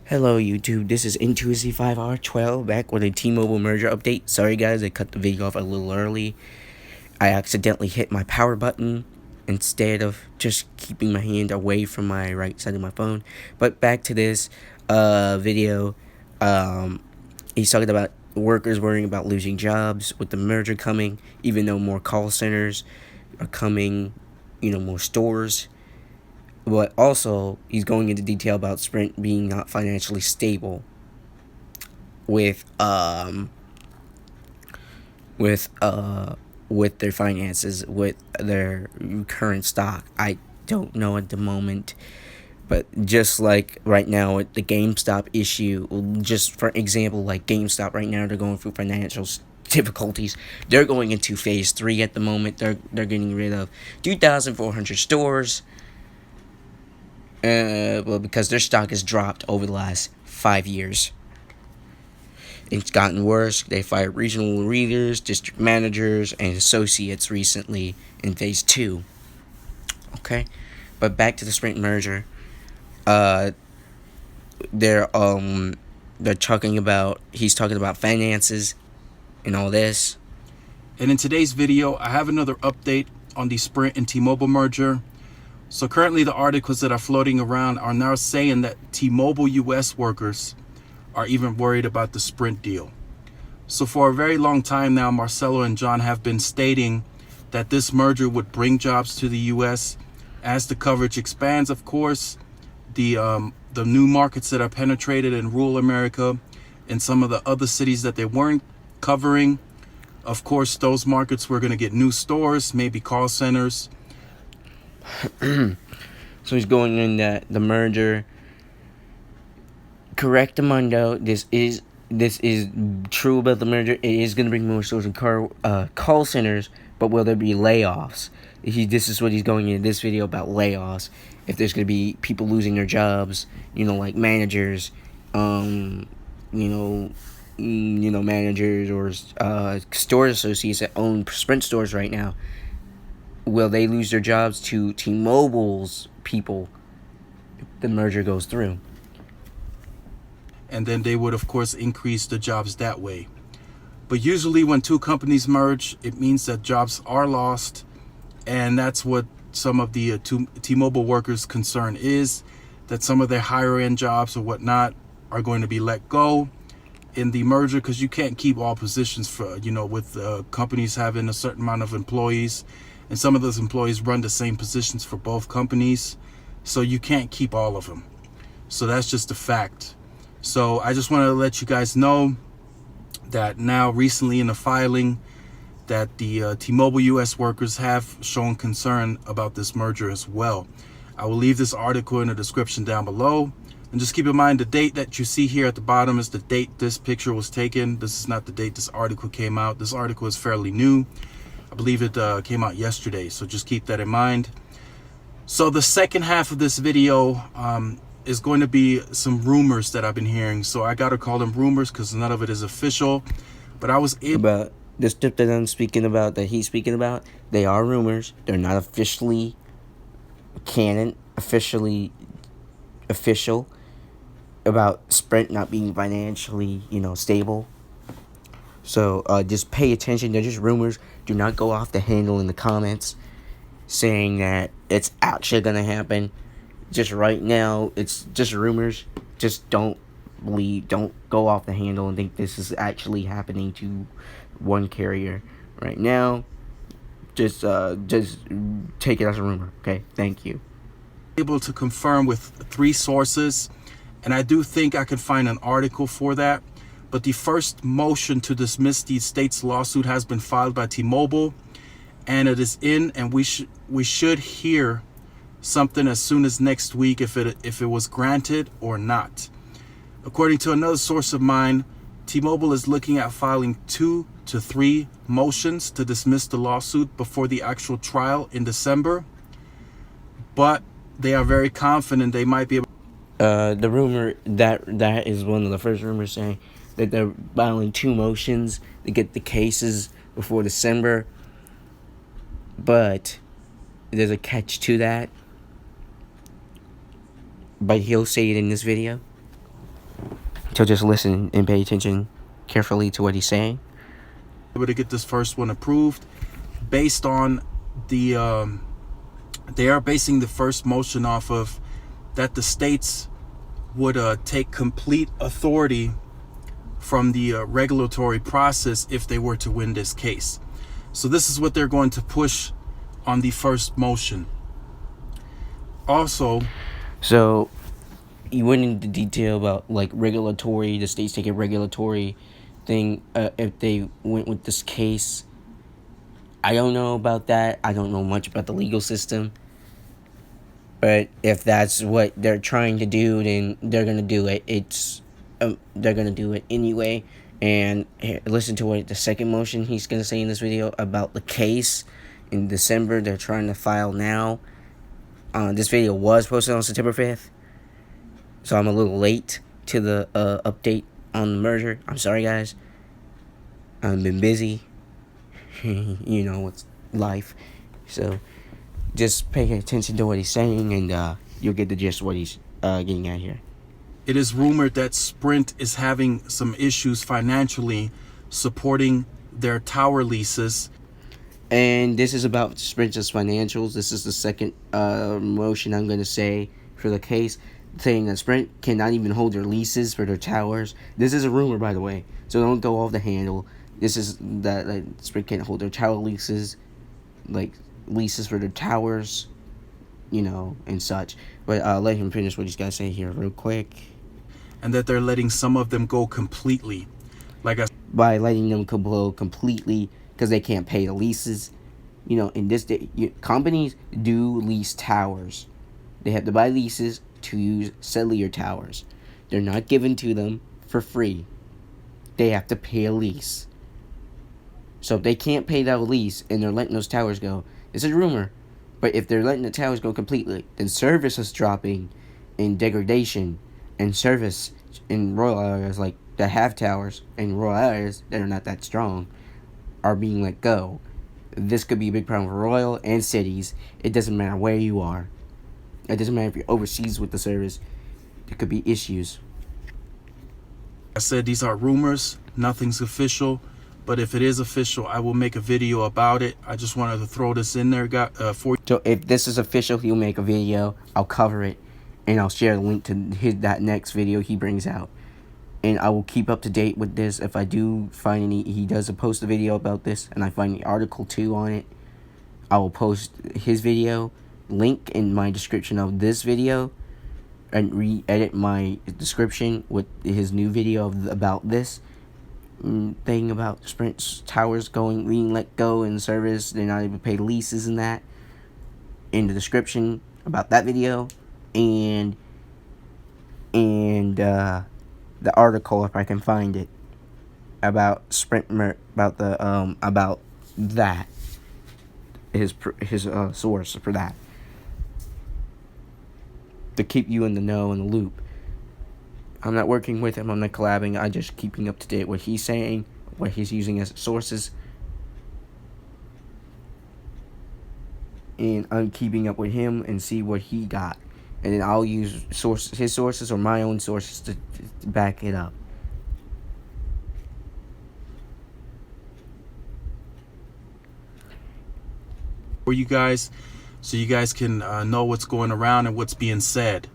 Hello YouTube, this is N2C5R12 back with a T-Mobile merger update. Sorry guys, I cut the video off a little early. I accidentally hit my power button instead of just keeping my hand away from my right side of my phone. But back to this video. He's talking about workers worrying about losing jobs with the merger coming, even though more call centers are coming, more stores. But also, he's going into detail about Sprint being not financially stable with their finances, with their current stock. I don't know at the moment, but just like right now with the GameStop issue, just for example, like GameStop right now, they're going through financial difficulties. They're going into phase 3 at the moment. They're getting rid of 2,400 stores. Well, because their stock has dropped over the last 5 years. It's gotten worse. They fired regional leaders, district managers, and associates recently in phase 2. Okay, but back to the Sprint merger. They're talking about, he's talking about finances and all this. And in today's video, I have another update on the Sprint and T-Mobile merger. So currently the articles that are floating around are now saying that T-Mobile US workers are even worried about the Sprint deal. So for a very long time now, Marcelo and John have been stating that this merger would bring jobs to the US. As the coverage expands, of course, the new markets that are penetrated in rural America and some of the other cities that they weren't covering, of course, those markets were going to get new stores, maybe call centers. So he's going in that the merger. Correct, Amundo. This is true about the merger. It is going to bring more stores and call centers, but will there be layoffs? This is what he's going in this video about layoffs. If there's going to be people losing their jobs, like managers, managers or store associates that own Sprint stores right now. Will they lose their jobs to T-Mobile's people if the merger goes through? And then they would, of course, increase the jobs that way. But usually when two companies merge, it means that jobs are lost. And that's what some of the T-Mobile workers' concern is, that some of their higher-end jobs or whatnot are going to be let go in the merger, because you can't keep all positions for, with companies having a certain amount of employees. And some of those employees run the same positions for both companies. So you can't keep all of them. So that's just a fact. So I just want to let you guys know that now recently in the filing that the T-Mobile US workers have shown concern about this merger as well. I will leave this article in the description down below. And just keep in mind the date that you see here at the bottom is the date this picture was taken. This is not the date this article came out. This article is fairly new. I believe it came out yesterday, so just keep that in mind. So the second half of this video is going to be some rumors that I've been hearing. So I got to call them rumors because none of it is official. But I was able... About the stuff that I'm speaking about, that he's speaking about, they are rumors. They're not officially canon, official about Sprint not being financially, stable. So just pay attention. They're just rumors. Do not go off the handle in the comments saying that it's actually going to happen. Just right now, it's just rumors. Just don't go off the handle and think this is actually happening to one carrier right now. Just take it as a rumor, okay? Thank you. Able to confirm with 3 sources, and I do think I could find an article for that. But the first motion to dismiss the state's lawsuit has been filed by T-Mobile, and it is in, and we should hear something as soon as next week if it was granted or not. According to another source of mine, T-Mobile is looking at filing 2 to 3 motions to dismiss the lawsuit before the actual trial in December. But they are very confident they might be able. The rumor that is one of the first rumors saying that they're filing 2 motions to get the cases before December. But there's a catch to that. But he'll say it in this video. So just listen and pay attention carefully to what he's saying. Able to get this first one approved based on the they are basing the first motion off of that the states would take complete authority from the regulatory process if they were to win this case. So this is what they're going to push on the first motion. Also, so you went into detail about like regulatory, the states take a regulatory thing if they went with this case. I don't know about that. I don't know much about the legal system. But if that's what they're trying to do, then they're gonna do it. They're gonna do it anyway. And listen to what the second motion he's gonna say in this video about the case in December. They're trying to file now. This video was posted on September 5th, so I'm a little late to the update on the merger. I'm sorry, guys. I've been busy. You know, it's life. So just pay attention to what he's saying, and you'll get the gist of what he's getting at here. It is rumored that Sprint is having some issues financially supporting their tower leases. And this is about Sprint's financials. This is the second motion I'm going to say for the case, saying that Sprint cannot even hold their leases for their towers. This is a rumor, by the way, so don't go off the handle. This is that Sprint can't hold their tower leases, like leases for their towers, you know, and such. But let him finish what he's got to say here real quick. And that they're letting some of them go completely. By letting them go completely because they can't pay the leases. You know, in this day, companies do lease towers. They have to buy leases to use cellular towers. They're not given to them for free. They have to pay a lease. So if they can't pay that lease and they're letting those towers go, it's a rumor, but if they're letting the towers go completely, then service is dropping in degradation, and service in rural areas like that have towers and rural areas that are not that strong are being let go. This could be a big problem for rural and cities. It doesn't matter where you are. It doesn't matter if you're overseas with the service. There could be issues. I said these are rumors. Nothing's official. But if it is official, I will make a video about it. I just wanted to throw this in there for you. So if this is official, he'll make a video. I'll cover it. And I'll share the link to that next video he brings out. And I will keep up to date with this. If I do find he does post a video about this, and I find the article 2 on it, I will post his video link in my description of this video, and re-edit my description with his new video about this thing about Sprint's towers being let go in service. They're not able to pay leases and that in the description about that video, and the article, if I can find it, about Sprint about that, his source for that, to keep you in the know, in the loop. I'm not working with him, I'm not collabing, I'm just keeping up to date what he's saying, what he's using as sources. And I'm keeping up with him and see what he got. And then I'll use his sources or my own sources to back it up. For you guys, so you guys can know what's going around and what's being said.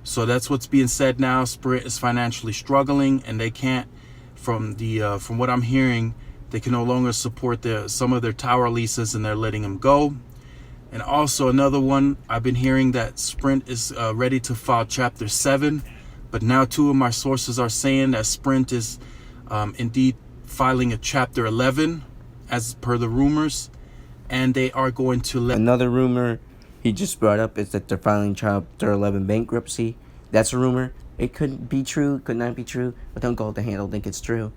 So that's what's being said now. Sprint is financially struggling, and they can't, from what I'm hearing, they can no longer support some of their tower leases, and they're letting them go. And also another one, I've been hearing that Sprint is ready to file Chapter 7, but now 2 of my sources are saying that Sprint is indeed filing a Chapter 11, as per the rumors, and they are going to let... Another rumor he just brought up is that they're filing Chapter 11 bankruptcy. That's a rumor. It could be true, could not be true, but don't go with the handle, think it's true.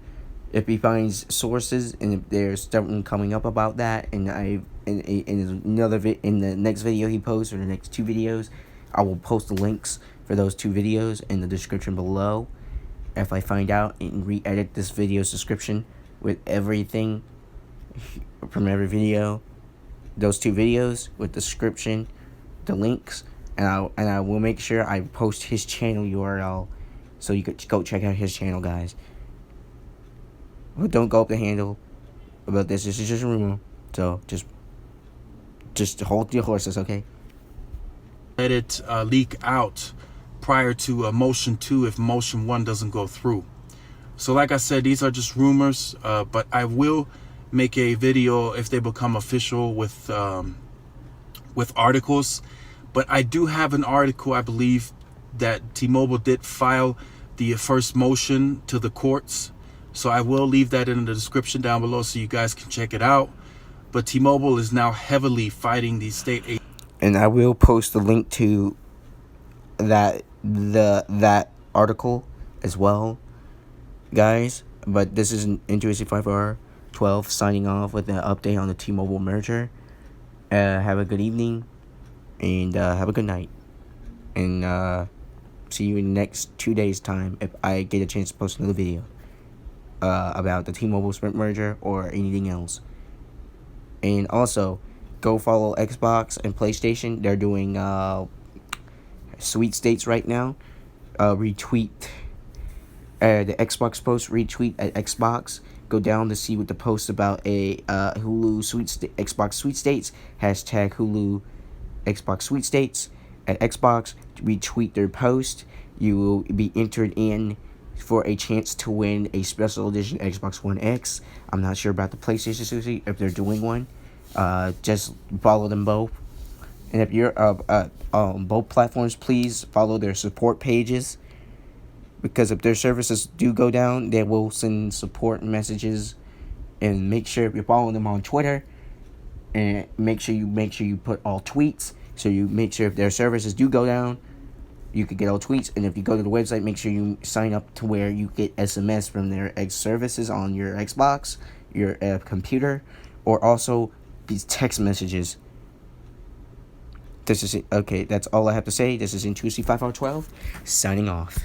If he finds sources and if there's something coming up about that, and in the next video he posts, or the next 2 videos, I will post the links for those 2 videos in the description below. If I find out, and re-edit this video's description with everything from every video, those 2 videos with the description, the links, and I will make sure I post his channel URL So you could go check out his channel, guys. But don't go up the handle about this. This is just a rumor. So just hold your horses, okay? Let it leak out prior to motion 2 if motion 1 doesn't go through. So like I said, these are just rumors, but I will make a video if they become official with articles. But I do have an article, I believe, that T-Mobile did file the first motion to the courts. So I will leave that in the description down below so you guys can check it out. But T-Mobile is now heavily fighting the state agencies. And I will post the link to that article as well, guys. But this is Intuicy 5R12 signing off with an update on the T-Mobile merger. Have a good evening and have a good night, and see you in the next 2 days time if I get a chance to post another video about the T-Mobile Sprint merger or anything else. And also, go follow Xbox and PlayStation. They're doing sweepstakes right now. Retweet the Xbox post. Retweet at Xbox. Go down to see what the post about a Hulu Xbox sweepstakes. Hashtag Hulu Xbox sweepstakes at Xbox. Retweet their post. You will be entered in for a chance to win a special edition Xbox One X. I'm not sure about the PlayStation Susie if they're doing one. Just follow them both. And if you're on both platforms, please follow their support pages, because if their services do go down, they will send support messages. And make sure if you're following them on Twitter, and make sure you put all tweets, so you make sure if their services do go down, you could get all tweets. And if you go to the website, make sure you sign up to where you get SMS from their services on your Xbox, your computer, or also these text messages. This is it. Okay, that's all I have to say. This is Intuicy 5R12 signing off.